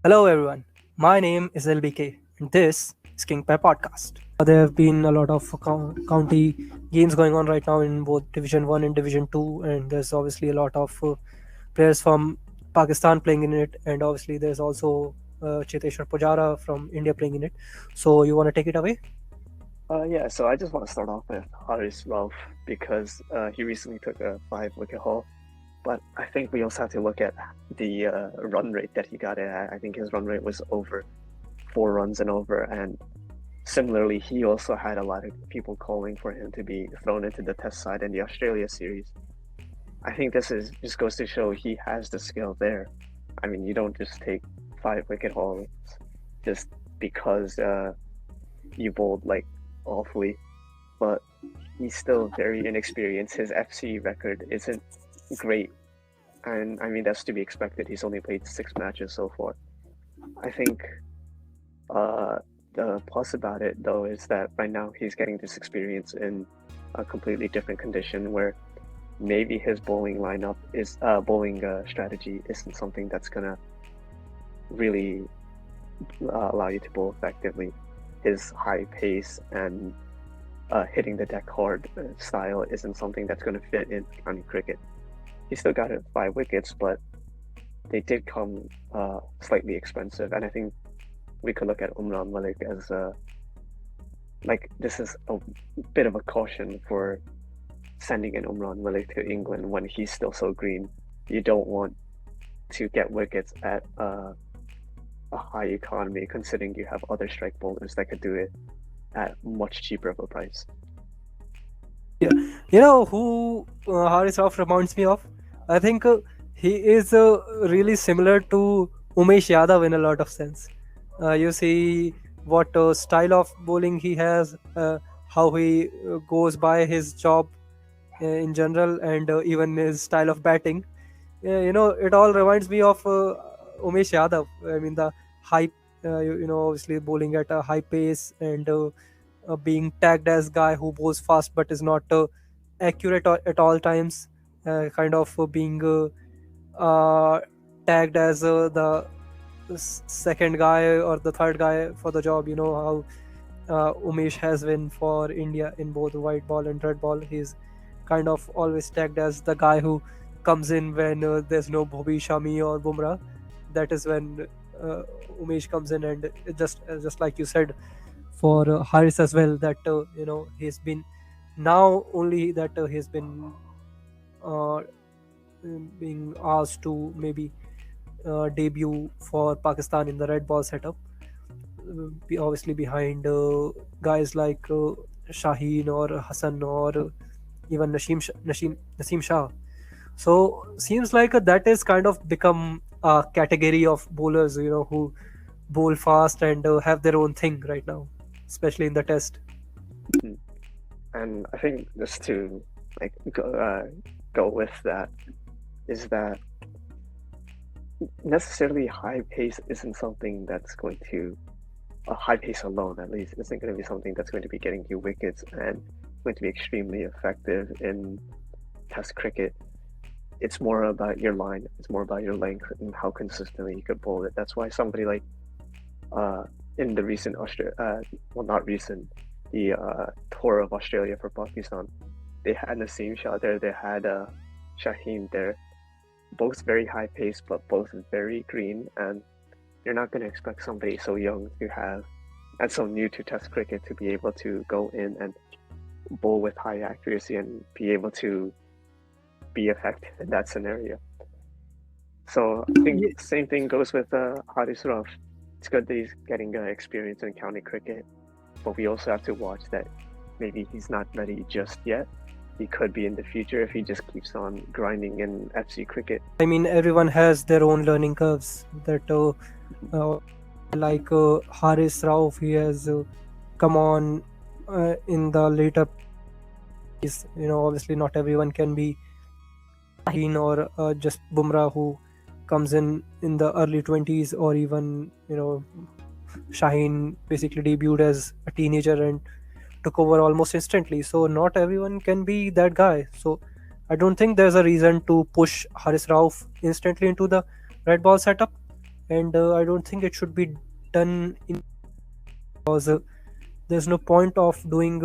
Hello, everyone. My name is LBK, and this is King Pie Podcast. There have been a lot of county games going on right now in both Division 1 and Division 2, and there's obviously a lot of players from Pakistan playing in it, and obviously there's also Cheteshwar Pujara from India playing in it. So, you want to take it away? Yeah, so I just want to start off with Haris Rauf because he recently took a 5 wicket haul. But I think we also have to look at the run rate that he got it at. I think his run rate was over 4 runs and over. And similarly, he also had a lot of people calling for him to be thrown into the test side in the Australia series. I think this is just goes to show he has the skill there. I mean, you don't just take 5 wicket hauls just because you bowled like awfully, but he's still very inexperienced. His FC record isn't great, and I mean that's to be expected. He's only played 6 matches so far. I think the plus about it though is that right now he's getting this experience in a completely different condition where maybe his bowling lineup is bowling strategy isn't something that's gonna really allow you to bowl effectively. His high pace and hitting the deck hard style isn't something that's going to fit in county cricket. He still got it 5 wickets, but they did come slightly expensive, and I think we could look at Umran Malik as this is a bit of a caution for sending in Umran Malik to England when he's still so green. You don't want to get wickets at a high economy, considering you have other strike bowlers that could do it at much cheaper of a price. Yeah. You know who Haris Rauf reminds me of? I think he is really similar to Umesh Yadav in a lot of sense. You see what style of bowling he has, how he goes by his job in general, and even his style of batting. It all reminds me of Umesh Yadav. I mean, the high, obviously bowling at a high pace and being tagged as guy who bowls fast but is not accurate at all times. Kind of being tagged as the second guy or the third guy for the job. You know how Umesh has been for India in both white ball and red ball. He's kind of always tagged as the guy who comes in when there's no Bobby Shami or Bumrah. That is when Umesh comes in, and it just like you said for Haris as well. That he's been now only that he's been uh, being asked to maybe debut for Pakistan in the red ball setup. Obviously behind guys like Shaheen or Hassan or even Naseem Shah. So seems like that is kind of become a category of bowlers, who bowl fast and have their own thing right now, especially in the test. Mm. And I think just to like go with that is that necessarily high pace isn't something that's going to a high pace alone at least isn't going to be something that's going to be getting you wickets and going to be extremely effective in test cricket. It's more about your line, it's more about your length and how consistently you could bowl it. That's why somebody like in the recent well, not recent, the tour of Australia for Pakistan, they had Naseem Shah there, they had Shaheen there, both very high pace, but both very green. And you're not going to expect somebody so young to have and so new to Test cricket to be able to go in and bowl with high accuracy and be able to be effective in that scenario. So I think Ye- the same thing goes with Haris Rauf. It's good that he's getting experience in county cricket, but we also have to watch that maybe he's not ready just yet. He could be in the future if he just keeps on grinding in FC cricket. I mean, everyone has their own learning curves. That uh, like Haris Rauf, he has come on in the later. Obviously not everyone can be Shaheen or just Bumrah who comes in the early 20s, or even Shaheen basically debuted as a teenager and took over almost instantly. So not everyone can be that guy. So I don't think there's a reason to push Haris Rauf instantly into the red ball setup. and I don't think it should be done in because there's no point of doing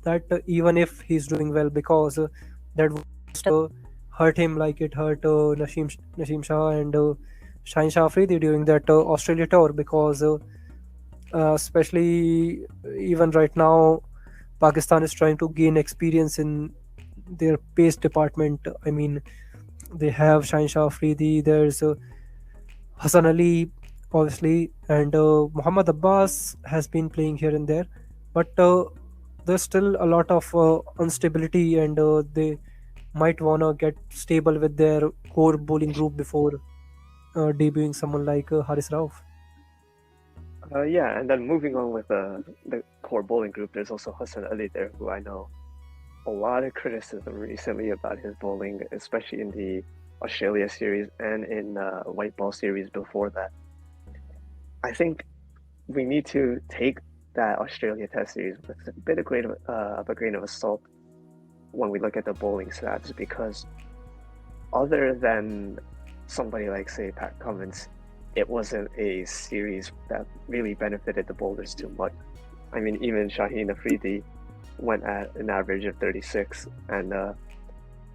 that even if he's doing well because that would just hurt him like it hurt Naseem Shah and Shaheen Shah Afridi during that Australia tour because especially even right now Pakistan is trying to gain experience in their pace department. I mean, they have Shaheen Shah Afridi, there's Hassan Ali, obviously, and Muhammad Abbas has been playing here and there, but there's still a lot of instability, and they might wanna get stable with their core bowling group before debuting someone like Haris Rauf. Yeah, and then moving on with the core bowling group, there's also Hassan Ali there, who I know a lot of criticism recently about his bowling, especially in the Australia series and in white ball series before that. I think we need to take that Australia Test series with a bit of a grain of salt when we look at the bowling stats, because other than somebody like, say, Pat Cummins, it wasn't a series that really benefited the bowlers too much. I mean, even Shaheen Afridi went at an average of 36, and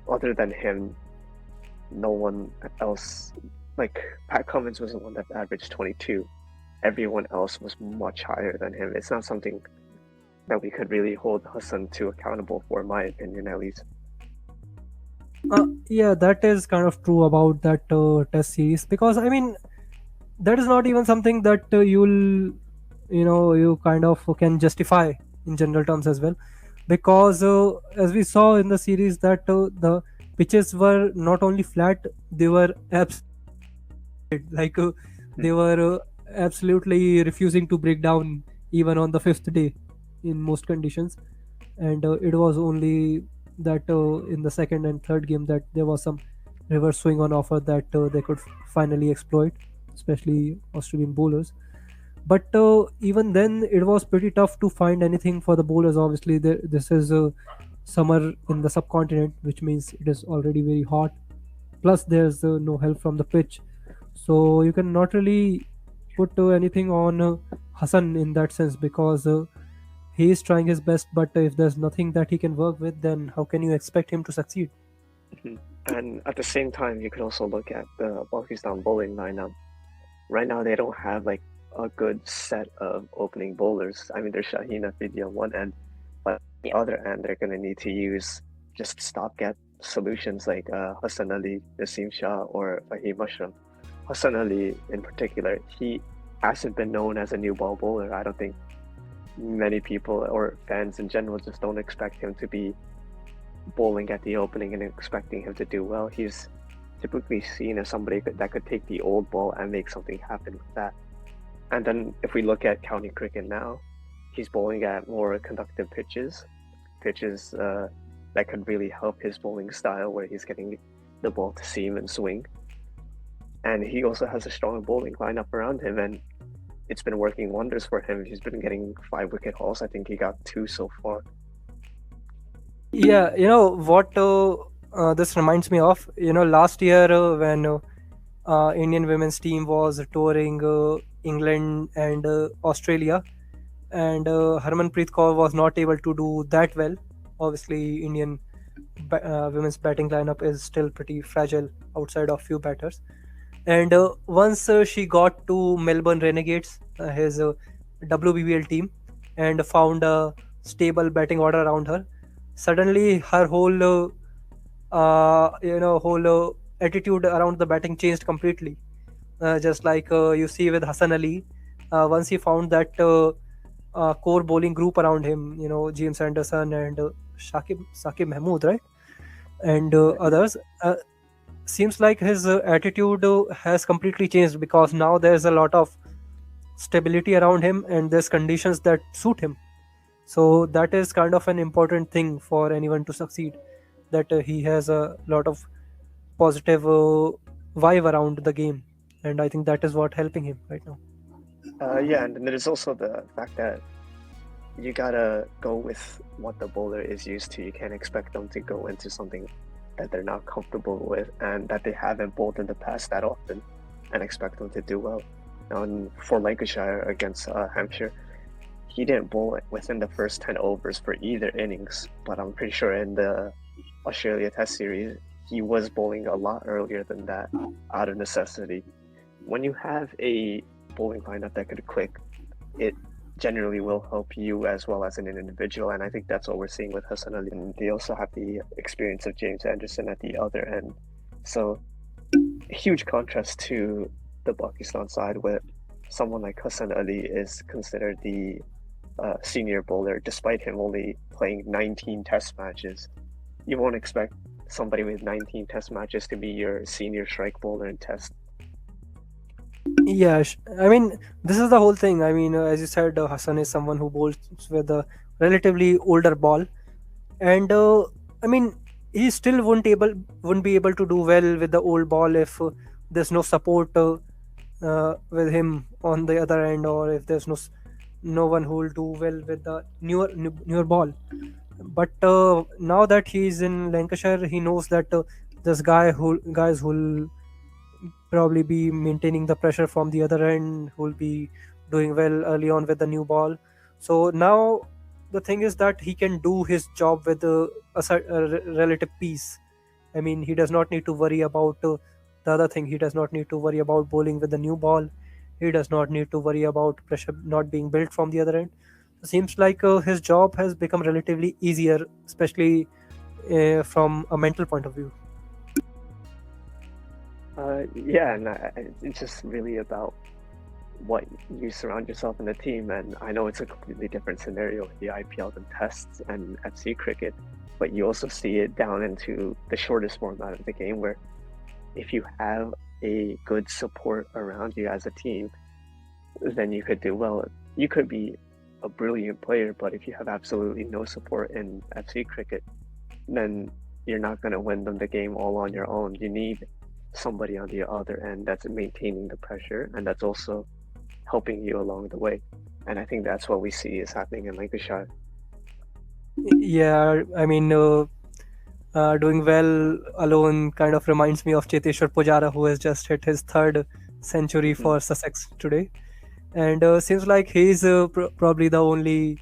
other than him, no one else, like Pat Cummins was the one that averaged 22. Everyone else was much higher than him. It's not something that we could really hold Hassan to accountable for, in my opinion, at least. Yeah, that is kind of true about that test series because I mean that is not even something that you kind of can justify in general terms as well because as we saw in the series that the pitches were not only flat, they were like they were absolutely refusing to break down even on the fifth day in most conditions, and it was only that in the second and third game that there was some reverse swing on offer that they could finally exploit, especially Australian bowlers. But even then, it was pretty tough to find anything for the bowlers. Obviously, this is summer in the subcontinent, which means it is already very hot. Plus, there's no help from the pitch, so you can not really put anything on Hassan in that sense because he is trying his best. But if there's nothing that he can work with, then how can you expect him to succeed? Mhm. And at the same time, you could also look at the Pakistan bowling lineup. Right now, they don't have like a good set of opening bowlers. I mean, there's Shaheen Afridi on one end, but on the other end, they're going to need to use just stopgap solutions like Hassan Ali, Naseem Shah, or Fahim Ashram. Hassan Ali, in particular, he hasn't been known as a new ball bowler. I don't think many people or fans in general just don't expect him to be bowling at the opening and expecting him to do well. He's typically seen as somebody that could take the old ball and make something happen with that. And then if we look at county cricket now, he's bowling at more conductive pitches that could really help his bowling style, where he's getting the ball to seam and swing. And he also has a strong bowling lineup around him, and it's been working wonders for him. He's been getting 5 wicket hauls. I think he got 2 so far. Yeah, you know what this reminds me of? You know, last year when Indian women's team was touring England and Australia, and Harmanpreet Kaur was not able to do that well. Obviously, Indian women's batting lineup is still pretty fragile outside of few batters. And once she got to Melbourne Renegades, his WBBL team, and found a stable batting order around her, suddenly her whole whole attitude around the batting changed completely. Just like you see with Hassan Ali, once he found that core bowling group around him, you know, James Anderson and Shakib Mahmood, right, and others. Seems like his attitude has completely changed because now there's a lot of stability around him and there's conditions that suit him. So that is kind of an important thing for anyone to succeed, that he has a lot of positive vibe around the game, and I think that is what helping him right now. Yeah, and then there's also the fact that you gotta go with what the bowler is used to. You can't expect them to go into something that they're not comfortable with and that they haven't bowled in the past that often. and expect him to do well. And for Lancashire against Hampshire, he didn't bowl within the first 10 overs for either innings, but I'm pretty sure in the Australia Test series, he was bowling a lot earlier than that out of necessity. When you have a bowling lineup that could click, it generally will help you as well as an individual, and I think that's what we're seeing with Hassan Ali. And they also have the experience of James Anderson at the other end. So, a huge contrast to the Pakistan side, where someone like Hassan Ali is considered the senior bowler, despite him only playing 19 test matches. You won't expect somebody with 19 test matches to be your senior strike bowler in test. Yeah, I mean, this is the whole thing. I mean, as you said, Hassan is someone who bowls with a relatively older ball, and I mean, he still wouldn't be able to do well with the old ball if there's no support with him on the other end, or if there's no one who will do well with the newer ball. But now that he's in Lancashire, he knows that this guys who'll probably be maintaining the pressure from the other end, who'll be doing well early on with the new ball. So now the thing is that he can do his job with relative peace. I mean, he does not need to worry about the other thing. He does not need to worry about bowling with the new ball. He does not need to worry about pressure not being built from the other end. It seems like his job has become relatively easier, especially from a mental point of view. Yeah, and it's just really about what you surround yourself in the team. And I know it's a completely different scenario with the IPL than tests and FC cricket, but you also see it down into the shortest format of the game, where if you have a good support around you as a team, then you could do well. You could be a brilliant player, but if you have absolutely no support in FC cricket, then you're not going to win them the game all on your own. You need somebody on the other end that's maintaining the pressure and that's also helping you along the way. And I think that's what we see is happening in Lancashire. Yeah, I mean, doing well alone kind of reminds me of Cheteshwar Pujara, who has just hit his third century Mm-hmm. for Sussex today. And seems like he's probably the only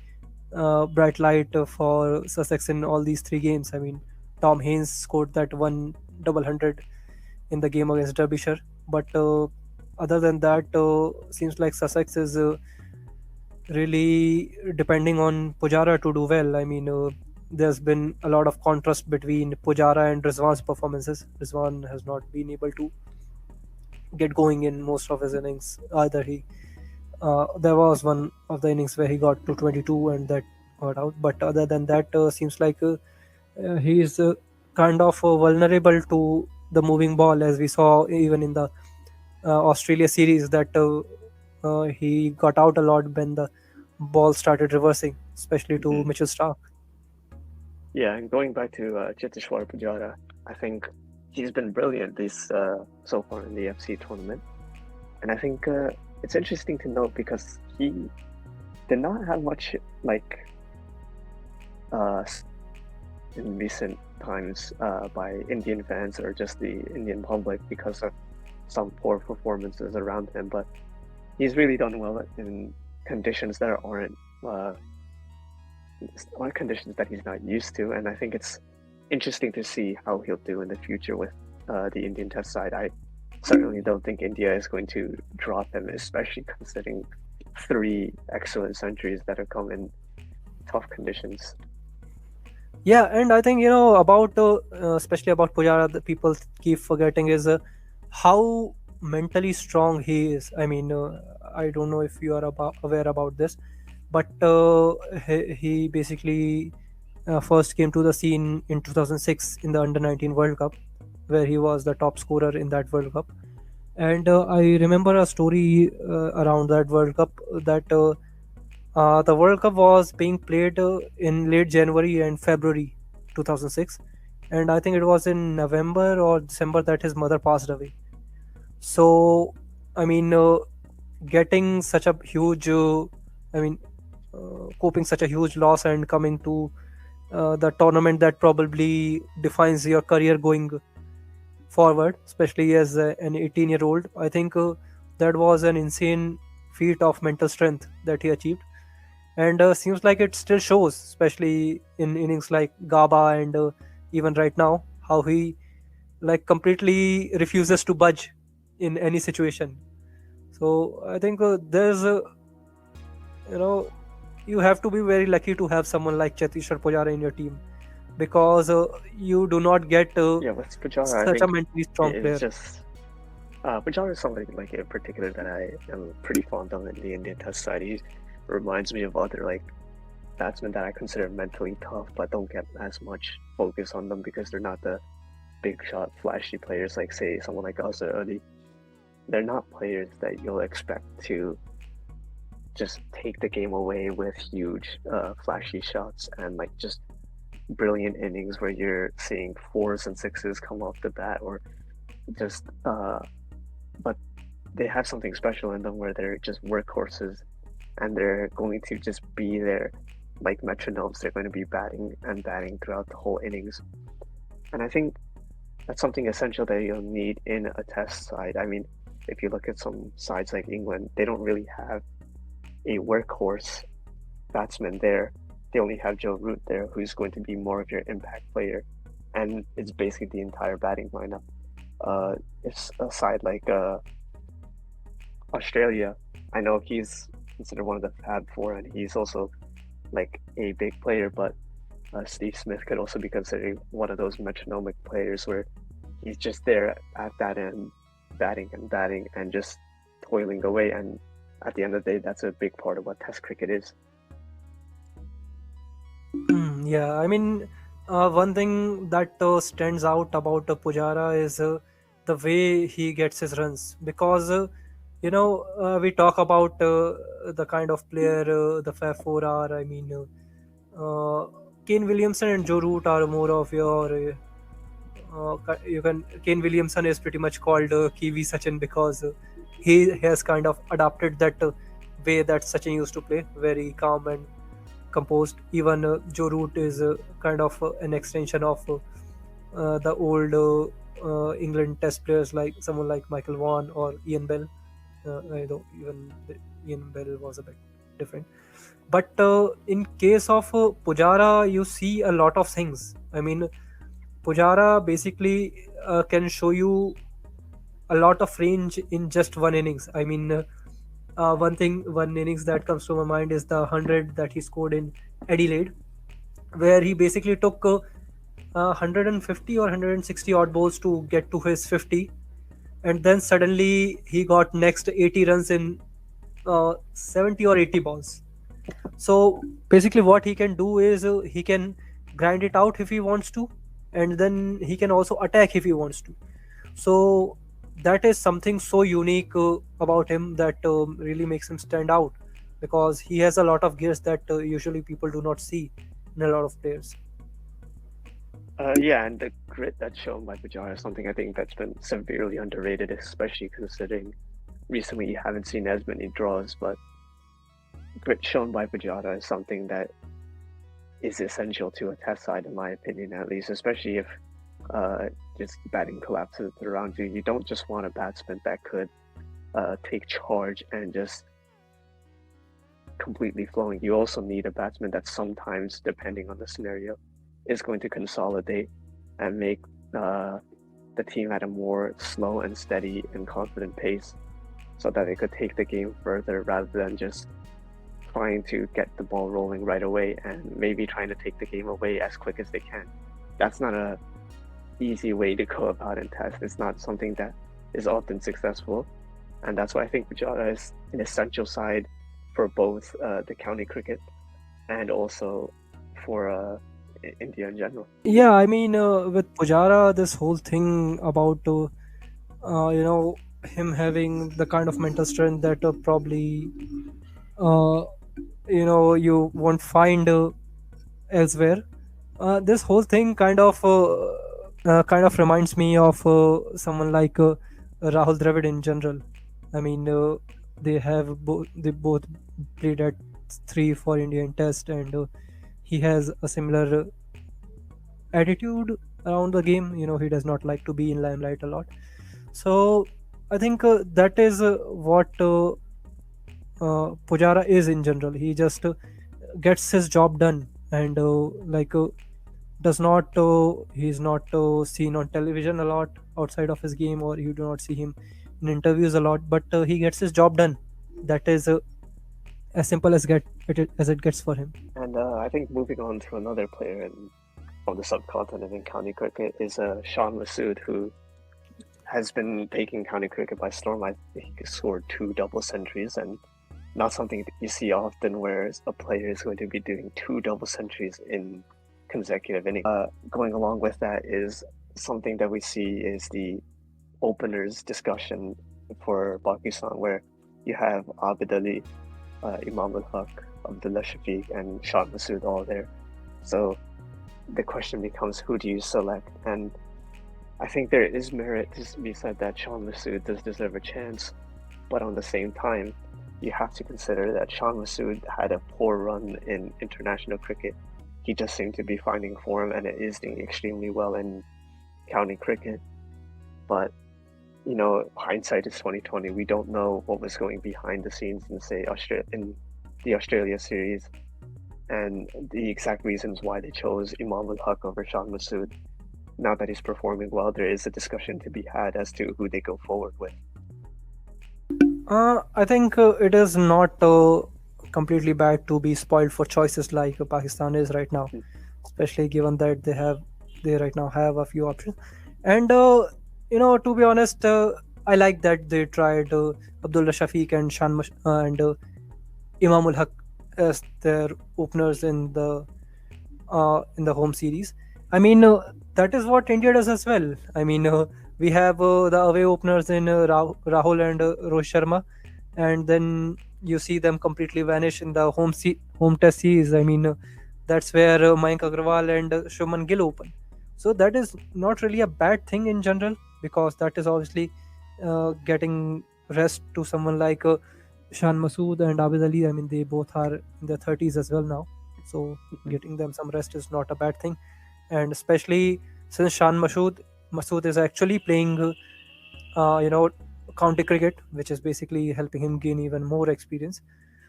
bright light for Sussex in all these three games. I mean, Tom Haynes scored that one double hundred in the game against Derbyshire, but other than that, seems like Sussex is really depending on Pujara to do well. I mean, there's been a lot of contrast between Pujara and Rizwan's performances. Rizwan has not been able to get going in most of his innings. Either there was one of the innings where he got to 22 and that got out, but other than that, seems like he is kind of vulnerable to the moving ball, as we saw even in the Australia series that he got out a lot when the ball started reversing, especially to Mm-hmm. Mitchell Stark. Yeah, and going back to Cheteshwar Pujara, I think he's been brilliant this so far in the FC tournament. And I think it's interesting to note because he did not have much like uh, in recent times by Indian fans or just the Indian public because of some poor performances around him. But he's really done well in conditions that uh, aren't conditions that he's not used to. And I think it's interesting to see how he'll do in the future with the Indian Test side. I certainly don't think India is going to drop him, especially considering three excellent centuries that have come in tough conditions. Yeah, and I think about especially about Pujara, the people keep forgetting is how mentally strong he is. I mean, I don't know if you are aware about this, but he basically first came to the scene in 2006 in the Under 19 World Cup, where he was the top scorer in that World Cup. And I remember a story around that World Cup that the World Cup was being played in late January and February 2006, and I think it was in November or December that his mother passed away. So, I mean, getting such a huge, I mean, coping such a huge loss and coming to the tournament that probably defines your career going forward, especially as an 18-year-old. I think that was an insane feat of mental strength that he achieved, and seems like it still shows, especially in innings like Gaba, and even right now, how he like completely refuses to budge in any situation. So I think there's you know you have to be very lucky to have someone like Cheteshwar Pujara in your team, because you do not get Yeah, with Pujara, I such a think mentally strong it is player. just Pujara is somebody like in particular that I am pretty fond of in the Indian Test side. He reminds me of other like batsmen that I consider mentally tough, but don't get as much focus on them because they're not the big shot, flashy players like say someone like Hassan Ali. They're not players that you'll expect to just take the game away with huge, flashy shots and like just brilliant innings where you're seeing fours and sixes come off the bat, or just but they have something special in them where they're just workhorses and they're going to just be there like metronomes. They're going to be batting and batting throughout the whole innings, and I think that's something essential that you'll need in a test side. I mean, if you look at some sides like England, they don't really have a workhorse batsman there. They only have Joe Root there, who's going to be more of your impact player, and it's basically the entire batting lineup. It's a side like Australia. I know he's considered one of the Fab Four, and he's also like a big player. But Steve Smith could also be considered one of those metronomic players where he's just there at that end, batting and just toiling away. And at the end of the day, that's a big part of what Test cricket is. Yeah, I mean, one thing that stands out about Pujara is the way he gets his runs, because we talk about the kind of player the Fab Four are. I mean, Kane Williamson and Joe Root are more of your you can Kane Williamson is pretty much called Kiwi Sachin, because he has kind of adapted that way that Sachin used to play, very calm and composed. Even Joe Root is kind of an extension of the old England Test players, like someone like Michael Vaughan or Ian Bell. I don't even Ian Bell was a bit different. But in case of Pujara, you see a lot of things. I mean, Pujara basically can show you a lot of range in just one innings. I mean, one innings that comes to my mind is the 100 that he scored in Adelaide, where he basically took 150 or 160 odd balls to get to his 50, and then suddenly he got next 80 runs in 70 or 80 balls. So basically, what he can do is he can grind it out if he wants to, and then he can also attack if he wants to. So that is something so unique about him that really makes him stand out, because he has a lot of gears that usually people do not see in a lot of players. Yeah, and the grit that's shown by Pujara is something I think that's been severely underrated, especially considering recently you haven't seen as many draws. But grit shown by Pujara is something that is essential to a test side, in my opinion, at least, especially if just batting collapses around you. You don't just want a batsman that could take charge and just completely flowing. You also need a batsman that sometimes, depending on the scenario, is going to consolidate and make the team at a more slow and steady and confident pace so that they could take the game further rather than just trying to get the ball rolling right away and maybe trying to take the game away as quick as they can. That's not a easy way to go about in test. It's not something that is often successful, and that's why I think Pujara is an essential side for both the county cricket and also for India in general. Yeah, I mean, with Pujara, this whole thing about him having the kind of mental strength that probably uh, you won't find elsewhere. This whole thing kind of reminds me of someone like Rahul Dravid in general. I mean, they both played at three for Indian Test, and he has a similar attitude around the game. He does not like to be in limelight a lot. So I think that is what Pujara is in general. He just gets his job done, and does not he's not seen on television a lot outside of his game, or you do not see him in interviews a lot, but he gets his job done. That is as simple as it gets for him. And I think moving on to another player from the subcontinent in county cricket is Shan Masood, who has been taking county cricket by storm. I think he scored 2 double centuries, and not something that you see often where a player is going to be doing 2 double centuries in consecutive innings. Going along with that is something that we see is the openers discussion for Pakistan, where you have Abid Ali, Imam ul Haq, Abdullah Shafiq, and Shan Masood all there. So the question becomes, who do you select? And I think there is merit to be said that Shan Masood does deserve a chance, but on the same time, you have to consider that Shan Masood had a poor run in international cricket. He just seemed to be finding form, and it is doing extremely well in county cricket. But hindsight is 2020. We don't know what was going behind the scenes in, say, in the Australia series, and the exact reasons why they chose Imam ul Haq over Shan Masood. Now that he's performing well, there is a discussion to be had as to who they go forward with. I think it is not completely bad to be spoiled for choices like Pakistan is right now, Mm. especially given that they right now have a few options. And to be honest, I like that they tried Abdullah Shafiq and and Imam ul Haq as their openers in the home series. I mean, that is what India does as well. I mean, we have the away openers in Rahul and Rohit Sharma, and then you see them completely vanish in the home test series. I mean, that's where Mayank Agarwal and Shubman Gill open. So that is not really a bad thing in general, because that is obviously getting rest to someone like Shan Masood and Abid Ali. I mean, they both are in their 30s as well now. So getting them some rest is not a bad thing. And especially since Masood is actually playing, you know, county cricket, which is basically helping him gain even more experience.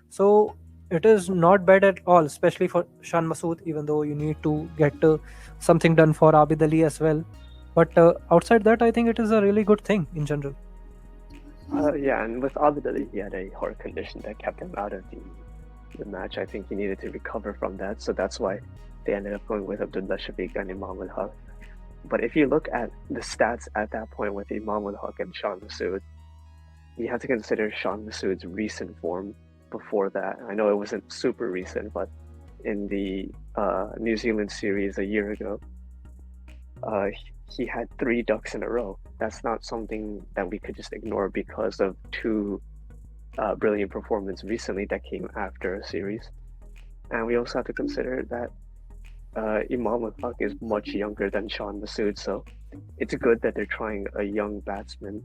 So it is not bad at all, especially for Shan Masood, even though you need to get something done for Abid Ali as well. But outside that, I think it is a really good thing in general. Yeah, and with Abid Ali, he had a heart condition that kept him out of the match. I think he needed to recover from that, so that's why they ended up going with Abdullah Shafiq and Imam ul Haq. But if you look at the stats at that point with Imam ul Haq and Shan Masood, you have to consider Shan Masood's recent form before that. I know it wasn't super recent, but in the New Zealand series a year ago, uh, he had 3 ducks in a row. That's not something that we could just ignore because of two brilliant performances recently that came after a series. And we also have to consider that Imam ul Haq is much younger than Shan Masood, so it's good that they're trying a young batsman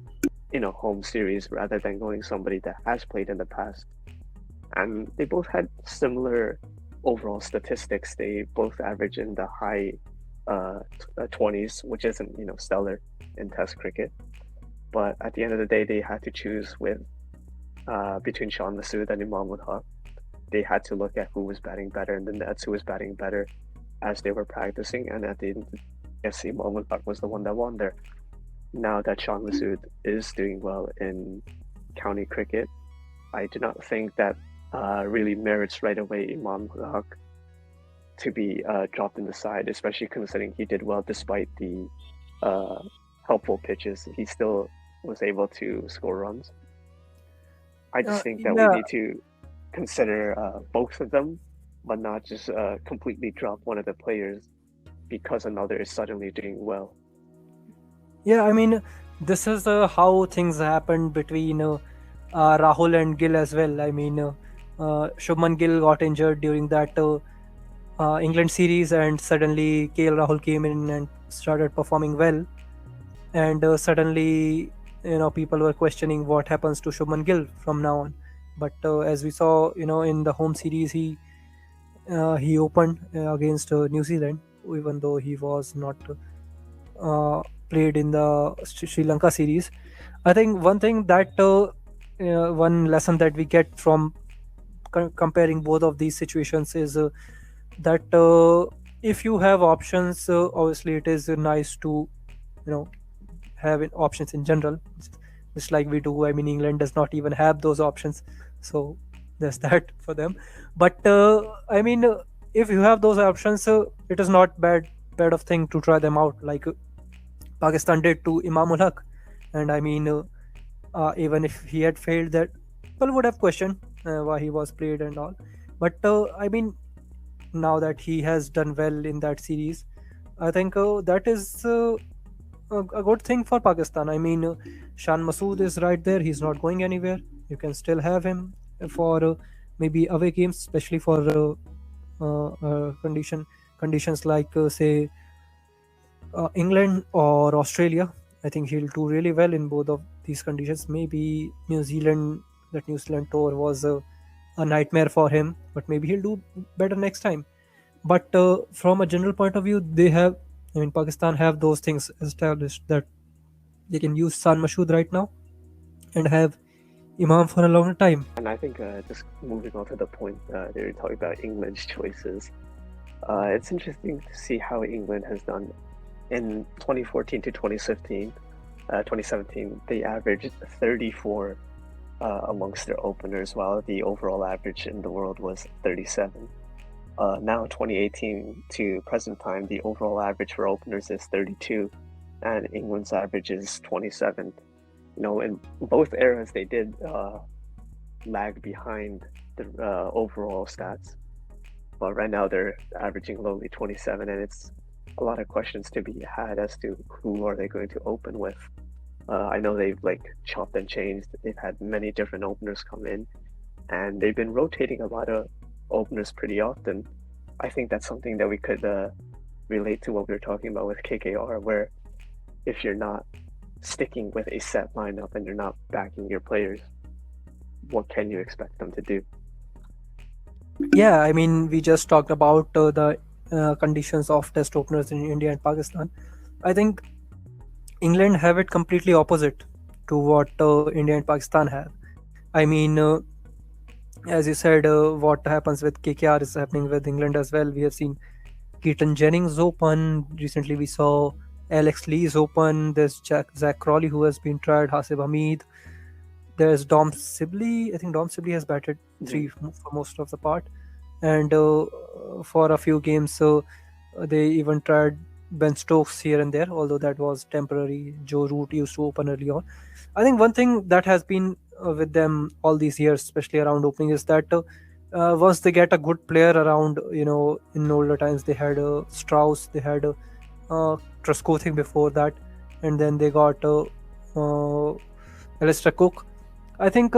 in a home series rather than going somebody that has played in the past. And they both had similar overall statistics. They both average in the high 20s, which isn't stellar in Test cricket. But at the end of the day, they had to choose between Shan Masood and Imam ul Haq. They had to look at who was batting better in the nets, who was batting better as they were practicing, and at the end, yes, Imam ul Haq was the one that won there. Now that Shan Masood is doing well in county cricket, I do not think that really merits right away Imam ul Haq to be dropped in the side, especially considering he did well despite the helpful pitches. He still was able to score runs. I just think that we Yeah, need to consider both of them, but not just completely drop one of the players because another is suddenly doing well. yeah. I mean, this is how things happened between Rahul and Gill as well. I mean, Shubman Gill got injured during that England series, and suddenly KL Rahul came in and started performing well. And suddenly, people were questioning what happens to Shubman Gill from now on. But as we saw, in the home series, he opened against New Zealand, even though he was not uh, played in the Sri Lanka series. I think one thing that one lesson that we get from comparing both of these situations is that if you have options, obviously it is nice to you know have options in general, just like we do. I mean, England does not even have those options, so there's that for them. But I mean, if you have those options, it is not bad of thing to try them out, like Pakistan did to Imam ul Haq. And I mean, even if he had failed, that people would have questioned why he was played and all. But I mean, now that he has done well in that series, I think that is a good thing for Pakistan. I mean, Shan Masood is right there. He's not going anywhere. You can still have him for maybe away games, especially for conditions like say England or Australia. I think he'll do really well in both of these conditions. Maybe New Zealand, that New Zealand tour was a nightmare for him, but maybe he'll do better next time. But from a general point of view, they have, I mean, Pakistan have those things established that they can use San Mashood right now and have Imam for a longer time. And I think just moving on to the point they were talking about England's choices, it's interesting to see how England has done. In 2014 to 2015, 2017, they averaged 34 amongst their openers, while the overall average in the world was 37. Now, 2018 to present time, the overall average for openers is 32, and England's average is 27. You know, in both eras, they did lag behind the overall stats, but right now they're averaging lowly 27, and it's a lot of questions to be had as to who are they going to open with. I know they've like chopped and changed. They've had many different openers come in, and they've been rotating a lot of openers pretty often. I think that's something that we could relate to what we were talking about with KKR, where if you're not sticking with a set lineup and you're not backing your players, what can you expect them to do? Yeah, I mean, we just talked about the conditions of test openers in India and Pakistan. I think England have it completely opposite to what India and Pakistan have. I mean, as you said, what happens with KKR is happening with England as well. We have seen Keaton Jennings open. Recently, we saw Alex Lees open. There's Zach Crawley who has been tried. Hasib Hamid. There's Dom Sibley. I think Dom Sibley has batted three for most of the part. And for a few games, so they even tried Ben Stokes here and there, although that was temporary. Joe Root used to open early on. I think one thing that has been with them all these years, especially around opening, is that once they get a good player around, in older times they had Strauss, they had Truskothin before that, and then they got Alistair Cook. I think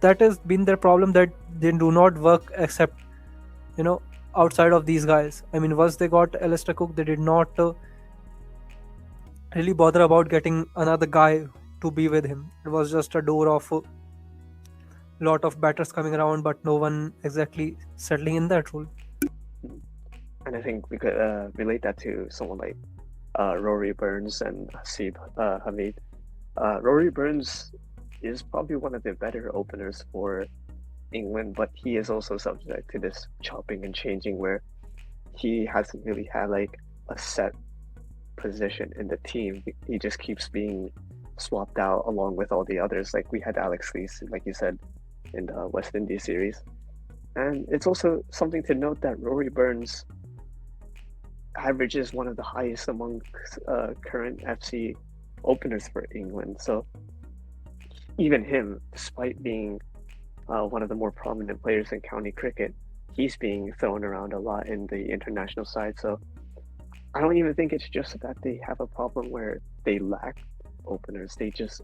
that has been their problem, that they do not work except outside of these guys. I mean, once they got Alistair Cook, they did not really bother about getting another guy to be with him. It was just a door of a lot of batters coming around, but no one exactly settling in that role. And I think we could relate that to someone like Rory Burns and Hasib Hamid. Rory Burns is probably one of the better openers for England, but he is also subject to this chopping and changing where he hasn't really had like a set position in the team. He just keeps being swapped out along with all the others. Like we had Alex Lees, like you said, in the West Indies series. And it's also something to note that Rory Burns averages one of the highest among current FC openers for England. So even him, despite being one of the more prominent players in county cricket, he's being thrown around a lot in the international side. So I don't even think it's just that they have a problem where they lack openers. They just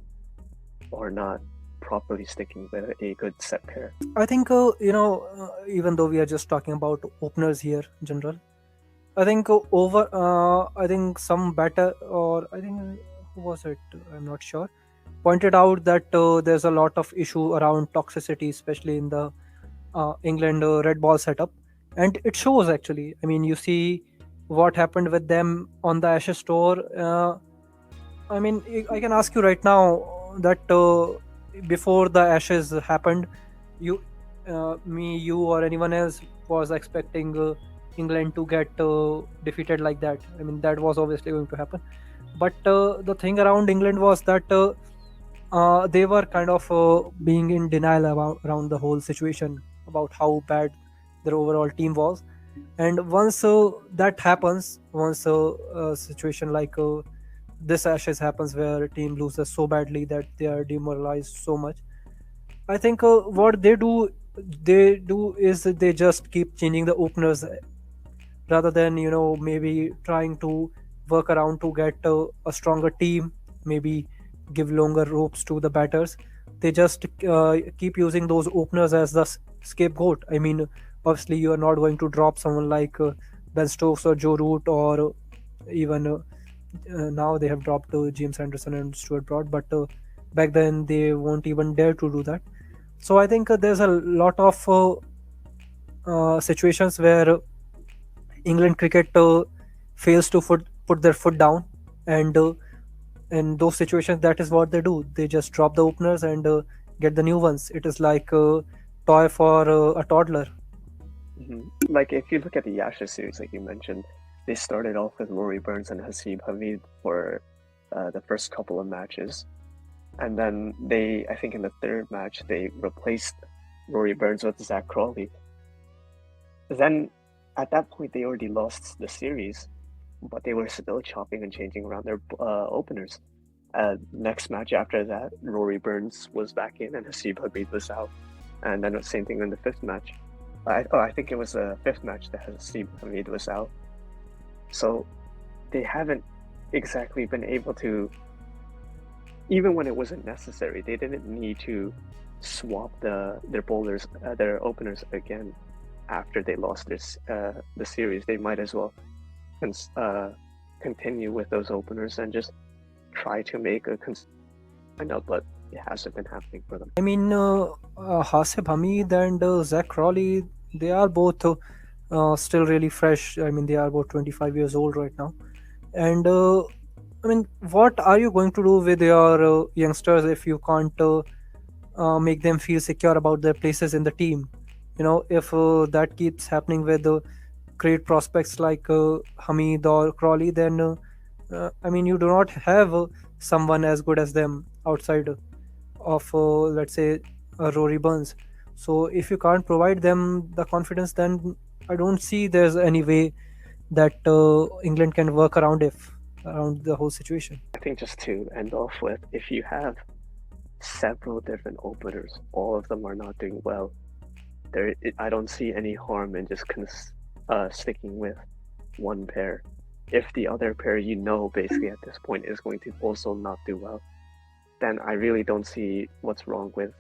are not properly sticking with a good set pair. I think, even though we are just talking about openers here in general, I think I think some batter, or I think, who was it? I'm not sure, pointed out that there's a lot of issue around toxicity, especially in the England red ball setup, and it shows actually. I mean, you see what happened with them on the Ashes tour. I mean, I can ask you right now that before the Ashes happened, you, me, you, or anyone else was expecting England to get defeated like that. I mean, that was obviously going to happen. But the thing around England was that they were kind of being in denial about around the whole situation about how bad their overall team was. And once that happens, once a situation like this Ashes happens where a team loses so badly that they are demoralized so much, I think what they do is that they just keep changing the openers rather than maybe trying to work around to get a stronger team, maybe give longer ropes to the batters. They just keep using those openers as the scapegoat. I mean, obviously you are not going to drop someone like Ben Stokes or Joe Root, or even now they have dropped James Anderson and Stuart Broad, but back then they won't even dare to do that. So I think there's a lot of situations where England cricket fails to put their foot down, and in those situations, that is what they do. They just drop the openers and get the new ones. It is like a toy for a toddler. Like if you look at the Ashes series, like you mentioned, they started off with Rory Burns and Hasib Hamid for the first couple of matches, and then I think in the third match, they replaced Rory Burns with Zach Crawley. Then at that point, they already lost the series, but they were still chopping and changing around their openers. Next match after that, Rory Burns was back in and Hasib Hamid was out. And then the same thing in the fifth match. I think it was the fifth match that Hasib Hamid was out. So they haven't exactly been able to, even when it wasn't necessary, they didn't need to swap their bowlers, their openers again after they lost the series. They might as well continue with those openers and just try to make a lineup, but it hasn't been happening for them. I mean, Hasib Hamid and Zach Crawley, they are both still really fresh. I mean, they are about 25 years old right now. And I mean, what are you going to do with your youngsters if you can't make them feel secure about their places in the team? If that keeps happening with great prospects like Hamid or Crawley, then I mean, you do not have someone as good as them outside of, let's say, Rory Burns. So if you can't provide them the confidence, then I don't see there's any way that England can work around the whole situation. I think just to end off with, if you have several different openers, all of them are not doing well, I don't see any harm in just sticking with one pair. If the other pair, basically at this point is going to also not do well, then I really don't see what's wrong with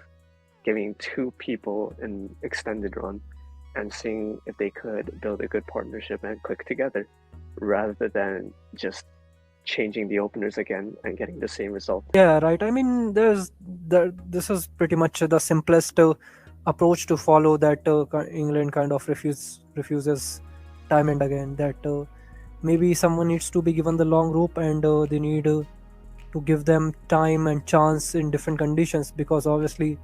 giving two people an extended run and seeing if they could build a good partnership and click together, rather than just changing the openers again and getting the same result. Yeah, right. I mean, this is pretty much the simplest approach to follow that England kind of refuses time and again. That maybe someone needs to be given the long rope, and they need to give them time and chance in different conditions, because obviously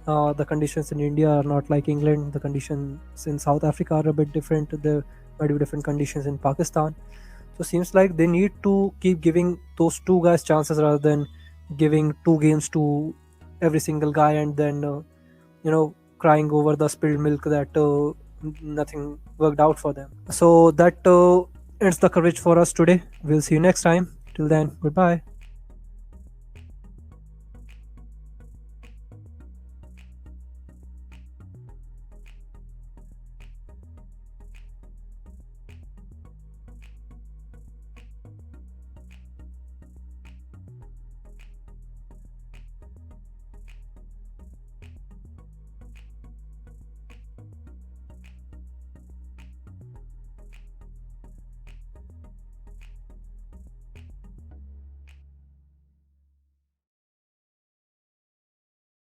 the conditions in India are not like England. The conditions in South Africa are a bit different. There might be different conditions in Pakistan. So seems like they need to keep giving those two guys chances rather than giving two games to every single guy and then crying over the spilled milk that nothing worked out for them. So that ends the coverage for us today. We'll see you next time. Till then, goodbye.